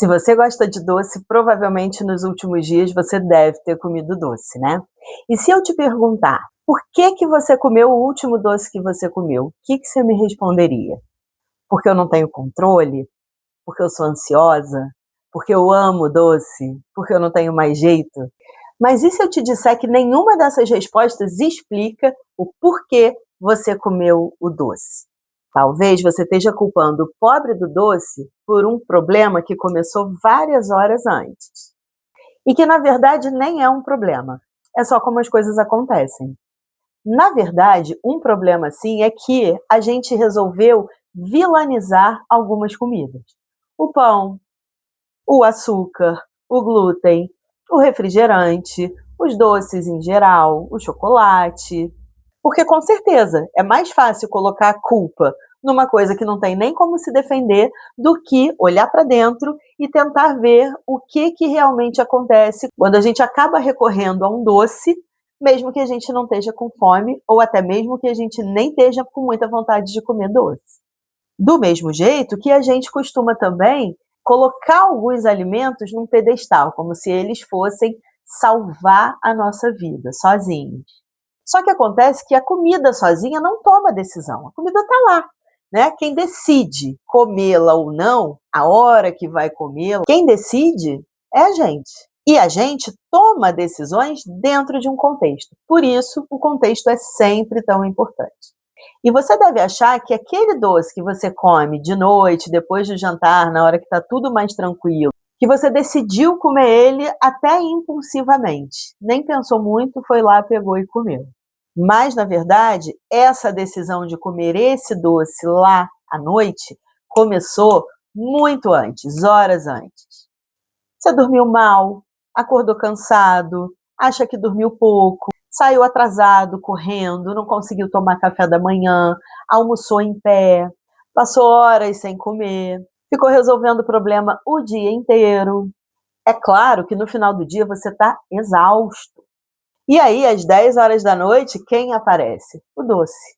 Se você gosta de doce, provavelmente nos últimos dias você deve ter comido doce, né? E se eu te perguntar, por que que você comeu o último doce que você comeu? O que que você me responderia? Porque eu não tenho controle? Porque eu sou ansiosa? Porque eu amo doce? Porque eu não tenho mais jeito? Mas e se eu te disser que nenhuma dessas respostas explica o porquê você comeu o doce? Talvez você esteja culpando o pobre do doce por um problema que começou várias horas antes. E que, na verdade, nem é um problema. É só como as coisas acontecem. Na verdade, um problema, sim, é que a gente resolveu vilanizar algumas comidas. O pão, o açúcar, o glúten, o refrigerante, os doces em geral, o chocolate. Porque com certeza é mais fácil colocar a culpa numa coisa que não tem nem como se defender do que olhar para dentro e tentar ver o que que realmente acontece quando a gente acaba recorrendo a um doce, mesmo que a gente não esteja com fome ou até mesmo que a gente nem esteja com muita vontade de comer doce. Do mesmo jeito que a gente costuma também colocar alguns alimentos num pedestal, como se eles fossem salvar a nossa vida sozinhos. Só que acontece que a comida sozinha não toma decisão, a comida está lá, né? Quem decide comê-la ou não, a hora que vai comê-la, quem decide é a gente. E a gente toma decisões dentro de um contexto. Por isso, o contexto é sempre tão importante. E você deve achar que aquele doce que você come de noite, depois do jantar, na hora que está tudo mais tranquilo, que você decidiu comer ele até impulsivamente. Nem pensou muito, foi lá, pegou e comeu. Mas, na verdade, essa decisão de comer esse doce lá à noite começou muito antes, horas antes. Você dormiu mal, acordou cansado, acha que dormiu pouco, saiu atrasado, correndo, não conseguiu tomar café da manhã, almoçou em pé, passou horas sem comer, ficou resolvendo o problema o dia inteiro. É claro que no final do dia você está exausto. E aí, às 10 horas da noite, quem aparece? O doce.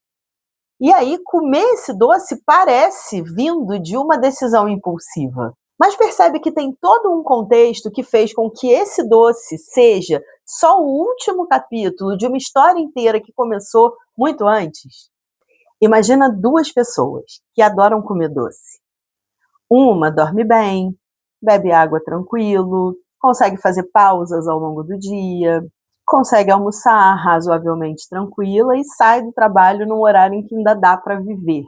E aí, comer esse doce parece vindo de uma decisão impulsiva. Mas percebe que tem todo um contexto que fez com que esse doce seja só o último capítulo de uma história inteira que começou muito antes? Imagina duas pessoas que adoram comer doce. Uma dorme bem, bebe água tranquilo, consegue fazer pausas ao longo do dia, consegue almoçar razoavelmente tranquila e sai do trabalho num horário em que ainda dá para viver.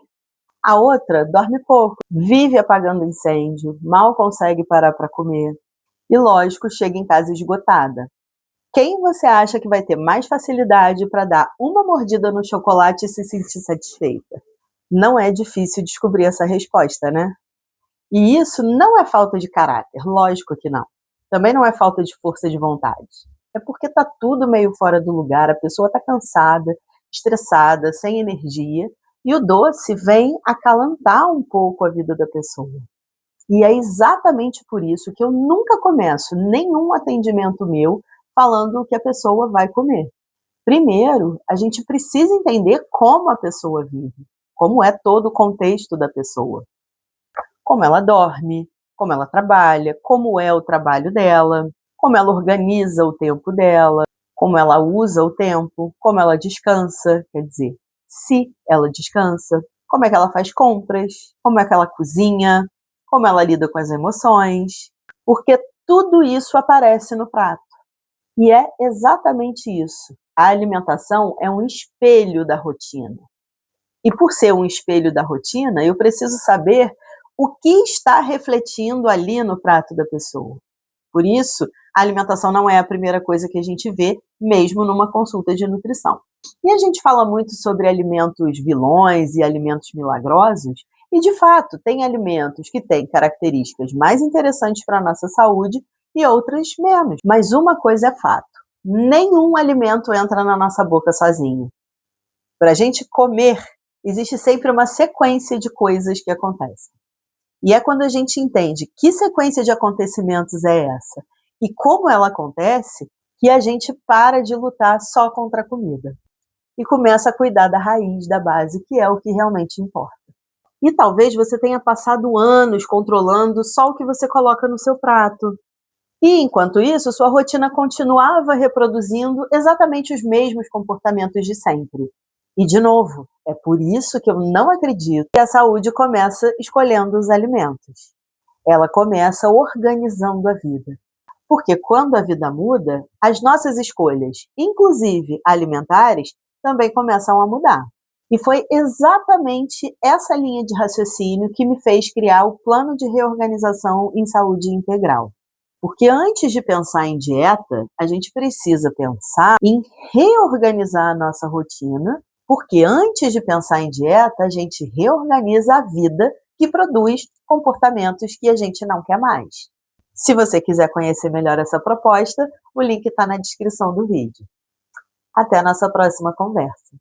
A outra dorme pouco, vive apagando incêndio, mal consegue parar para comer e, lógico, chega em casa esgotada. Quem você acha que vai ter mais facilidade para dar uma mordida no chocolate e se sentir satisfeita? Não é difícil descobrir essa resposta, né? E isso não é falta de caráter, lógico que não. Também não é falta de força de vontade. É porque tá tudo meio fora do lugar, a pessoa tá cansada, estressada, sem energia, e o doce vem acalentar um pouco a vida da pessoa. E é exatamente por isso que eu nunca começo nenhum atendimento meu falando o que a pessoa vai comer. Primeiro, a gente precisa entender como a pessoa vive, como é todo o contexto da pessoa. Como ela dorme, como ela trabalha, como é o trabalho dela, como ela organiza o tempo dela, como ela usa o tempo, como ela descansa, quer dizer, se ela descansa, como é que ela faz compras, como é que ela cozinha, como ela lida com as emoções, porque tudo isso aparece no prato. E é exatamente isso. A alimentação é um espelho da rotina. E por ser um espelho da rotina, eu preciso saber o que está refletindo ali no prato da pessoa. Por isso, a alimentação não é a primeira coisa que a gente vê, mesmo numa consulta de nutrição. E a gente fala muito sobre alimentos vilões e alimentos milagrosos, e de fato, tem alimentos que têm características mais interessantes para a nossa saúde e outras menos. Mas uma coisa é fato: nenhum alimento entra na nossa boca sozinho. Para a gente comer, existe sempre uma sequência de coisas que acontecem. E é quando a gente entende que sequência de acontecimentos é essa e como ela acontece, que a gente para de lutar só contra a comida e começa a cuidar da raiz, da base, que é o que realmente importa. E talvez você tenha passado anos controlando só o que você coloca no seu prato. E enquanto isso, sua rotina continuava reproduzindo exatamente os mesmos comportamentos de sempre. E de novo, é por isso que eu não acredito que a saúde começa escolhendo os alimentos. Ela começa organizando a vida. Porque quando a vida muda, as nossas escolhas, inclusive alimentares, também começam a mudar. E foi exatamente essa linha de raciocínio que me fez criar o plano de reorganização em saúde integral. Porque antes de pensar em dieta, a gente precisa pensar em reorganizar a nossa rotina, porque antes de pensar em dieta, a gente reorganiza a vida que produz comportamentos que a gente não quer mais. Se você quiser conhecer melhor essa proposta, o link está na descrição do vídeo. Até a nossa próxima conversa.